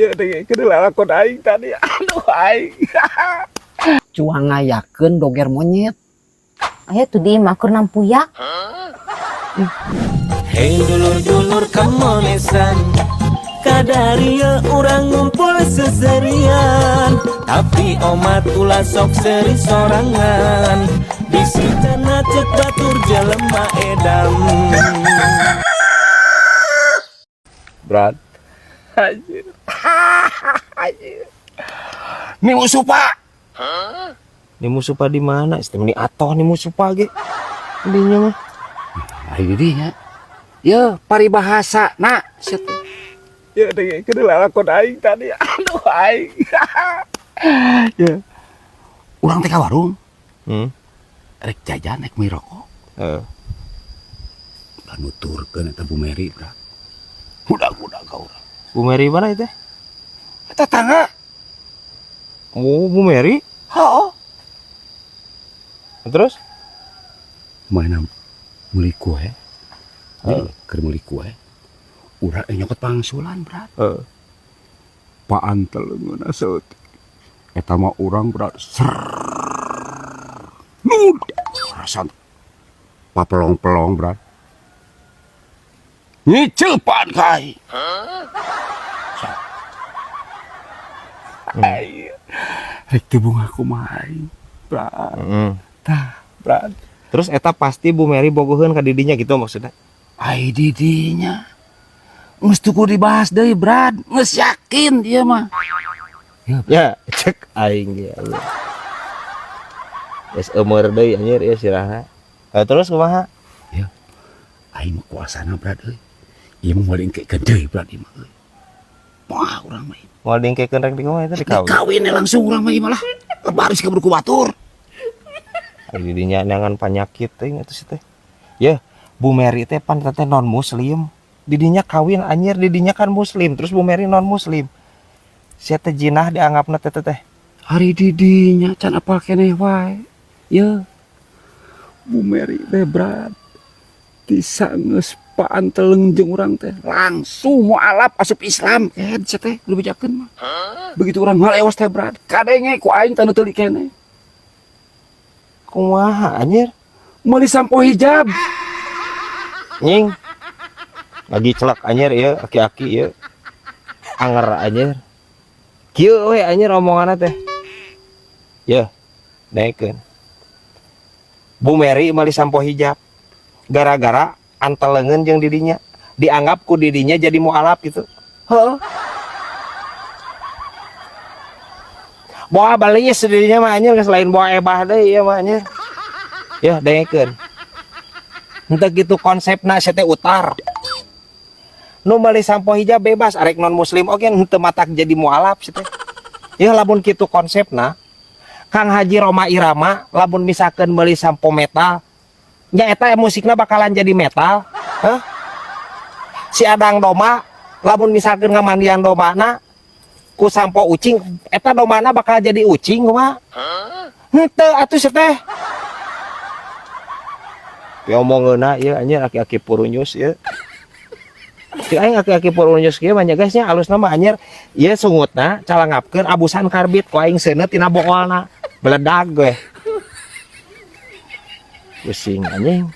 Ya deh, kedua lakon aing tadi. Aduh aing. Cua ngayakeun doger monyet. Ayo tuh di makur nampuyak. Hei dulur-dulur kemonesan, kadaria orang ngumpul seserian, tapi omat ulah sok seri sorangan, bisitana cek batur jelema edam. Berat. Anjir. Anjir. Nih musuh Pak. Ini musuh pa di mana? Istimeni atoh nih musuh pa ge. Dinya mah. Ayo dinya. Ya, paribahasa nak. Ya deh, kedua lakon aing tadi. Aduh aing. Ya. Urang teh ka warung. Rek jajan rek mi rokok. Da nuturkeun eta Bu Meri, Bra. Budak-budak ka urang. Bu Meri mana itu? Eta tangga. Oh, Bu Meri. Heeh. Terus? Mana meuli kue. Keur meuli kue. Urang nyokot pangsulan, Bra. Paan teleungeunna seutik. Eta mah urang, Bra. Nud. Rasa papelong-pelong, Bra. Nyicil paan kai. Rek teu bunga kumaha aing, Bra. Tah, Bra. Terus eta pasti Bu Meri bogoheun ka didinya gitu maksudnya. Ai didinya. Geus tuku dibahas deui, Brad. Geus yakin dia mah. Ya, cek aing ge. Geus eumeur deui anjir ieu sirahna. Terus kumaha? Ya. Aing mah kuasana, Brad euy. Ieu mah moal engkekeun deui, Brad ieu mah euy. Moal urang mah. Moal dingkekeun rek di kumaha eta dikawin. Kawin langsung urang mah ieu mah lah. Baru sih kabur ku batur. Ai didinya neangan panyakit teh atuh teh. Ya, Bu Meri teh pan teh non muslim. Didinya kawin anjir, didinya kan muslim, terus Bu Meri non muslim. Sia teh jinah dianggapna teh. Hari didinya can apal keneh wae. Ya. Bu Meri teh, Brad. Tisa geus paan teleung jeung urang teh langsung mualaf asup Islam. Sia teh lebih jakeun mah. Begitu urang ngalewas teh, Brad. Kadenge ku aing tanu teulik keneh. Kumaha anjir? Meuli sampo hijab. Nying. Lagi celak anjir ieu aki-aki ieu. Anger anjir. Kieu we anjir omonganna teh. Ya, naikeun. Bu Meri meuli sampo hijab. Gara-gara anteleungeun jeung didinya. Dianggap ku didinya jadi mualaf gitu. Heeh. Boa balinya sedirinya mah anjir geus lain boa ebah deui ieu mah anjir. Ya, dengekeun. Henteu kitu konsepna sia teh utar. Nu meuli sampo hijab bebas arek non muslim oge henteu matak jadi mualaf sia teh. Ya lamun kitu konsepna Kang Haji Roma Irama lamun misalkeun meuli sampo metal nya eta musikna bakalan jadi metal. Hah? Si Adang Doma lamun misalkeun ngamandian domana ku sampo ucing eta domana bakal jadi ucing kumaha? Henteu atuh sia teh. Omongeuna ieu anjir aki-aki purunyus ieu. Ti aing aki-aki purunyus kieu mah nya guysnya alusna mah anjir ieu sungutna calangapkeun abusan karbit ku aing seuneu tina boolna. Beledag gue. Pusing anjing.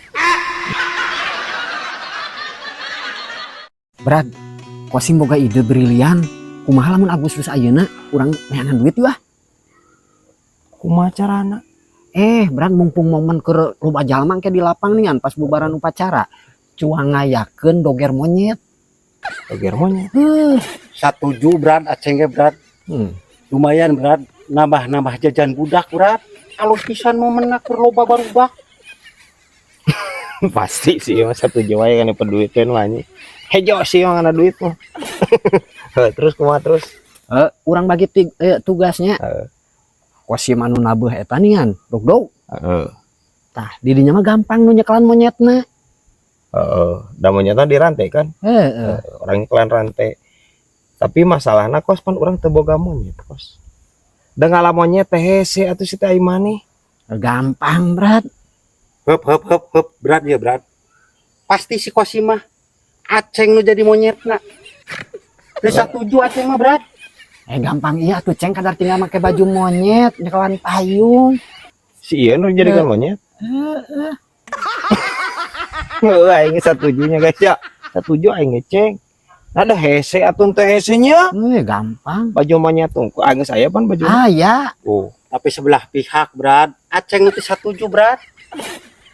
Brad, kosim boga ide brilian. Kumaha lamun Agustus ayeuna urang neangan duit wah. Kumaha carana? Brad mumpung momen keur loba jalma ke di lapang nih pas bubaran upacara. Cua ngayakeun doger monyet. Doger monyet. Satuju, Brad, aceng ge, Brad. Lumayan, Brad. Nambah jajan budak, Brad. Kalau pisan momenna keur loba barubak. Pasti sih mah satu jawa kan penduitkeun mah anjing. Hejo sih mah ngana duit mah. Terus kumaha terus? Urang bagi tugasnya. Kosim anu nabeuh eta nian, dog. Tah, didinya mah gampang nu nyekelan monyetna. Da monyetna dirantai kan? Orang nyekelan rantai. Tapi masalahna kos pan urang teu boga monyet, kos. Da ngala monyet teh hese atuh si teh ai maneh. Gampang, Brad. Heup, Brad ya, Brad. Pasti si Kosim mah aceng nu jadi monyetna. Geus satuju aceng mah, Brad. Gampang iya tuh ceng kadar tinggal pakai baju monyet kawan payung. Si Ian udah jadikan monyet. Aing setujunya guys ya. Setuju aing ceng. Ada hese atun teh hesenya. Gampang. Baju monyet tuh. Aing saya pan baju. Ya. Oh. Tapi sebelah pihak Brad aceng itu setuju Brad.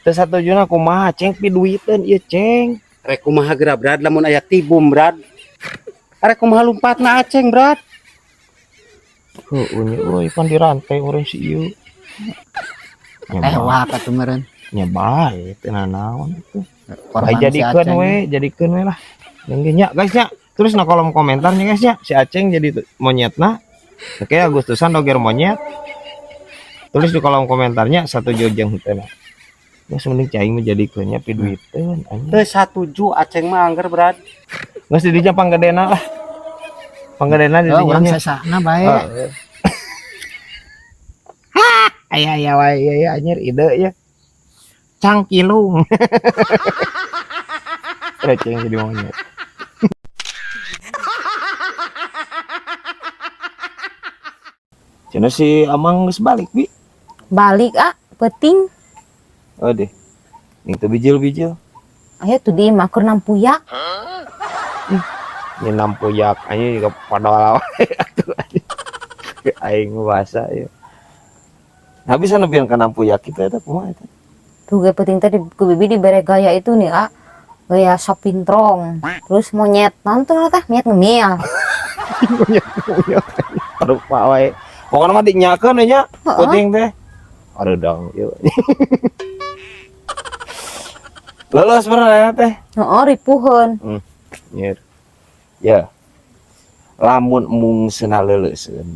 Teu satujuna kumaha ceng pi duiteun ieu ceng. Rek kumaha geura Brad lamun aya tibum Brad. Arek kumaha lompatna aceng Brad. Heuh nya euy pan dirantai urang si ieu. Wah atuh meureun. Nya bae teu nanaon atuh. Korban si Jadikeun Aceng. we lah. Yang nya guys nya. Terus na kolom komentarnya guys nya si Aceng jadi monyetna. Oke Agustusan doger monyet. Tulis di kolom komentarnya setuju jeung henteu. Ya mending cai menjadikeunnya pi duiteun anjing. Teu setuju aceng mah angger Brad. Geus di dinya panggedena lah. Panggedena di Urang dinya. sesana bae. Aya wae anjir ide ya. Cangkilung. Aceng jadi monyet. Cenah si Amang geus balik bi. Balik penting. Oh deh. Ning teu bijil-bijil. Ayo tuh di makur nampuyak. Ini nampuyak anjing juga padahal atuh anjing. Aing bahasa ya. Habis nepian ka nampuyak kita eta kumaha eta? Tuh gue penting tadi ku bibi dibere gaya itu nih gaya sapintrong. Terus monyet nonton tah monyet ngemil. Aduh pak wae. Pokoknya mah dinyakeun nya penting teh. Aduh dong ieu. Lolos pernah teh. Heeh ripuheun. Nyer. Ya. Lamun mung seunah leuleuseun.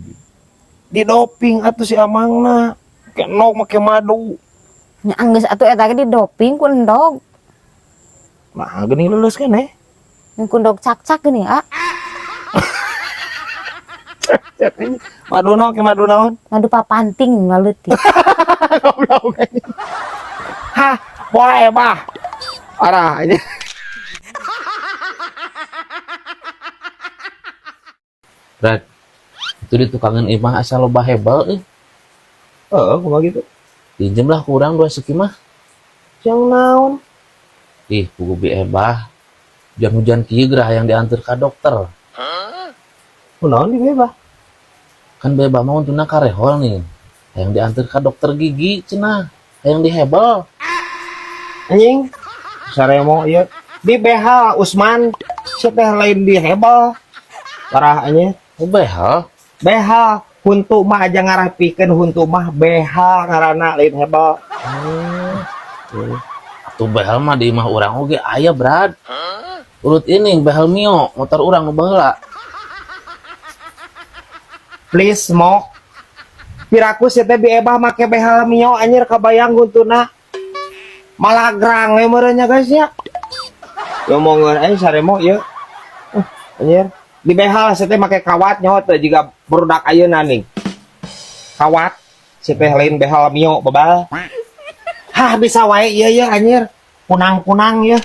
Di doping atuh si Amangna. Kenok make madu. Nya anggeus atuh eta ge di doping ku endog. Nah, geuning leuleus kan Yang ku endog cak-cak geuning Madu naon ke madu naon? Madu papanting ngaleutik. Goblok. Hah, poe bah. Arah ini. Brad, itu di tukangan imah asal loba hebel Kumaha gitu. pinjem lah kurang 2 sekimah. Yang naon? Ih, pugu bi ebah. Hujan-hujan kieu gerah yang diantar ke dokter. Kunaon di bebah? Kan bebah mau untuna karehol nih. Yang diantar ke dokter gigi cenah. Yang dihebel. Anjing. Saremo ieu. Di BH Usman. Siapa lain di hebel. Parah anjing. Oh, behal. BH huntu mah aja ngarapikeun huntu mah BH ngaranna lain hebel. Tuh behal mah di imah urang oge aya, Brad. Urut ini behal mio, motor urang nu baheula. Please mo. Piraku si teh biebah make behal mio anjir kabayang huntuna. Malagrang we meureunnya guys ya. Yo mongeun aing saremo ieu. Anjir. Di behal si teh make kawat nyaho teh jiga burudak ayeuna nih. Kawat si teh lain behal mio bebal. Hah bisa wae ieu anjir. Punang-punang ya.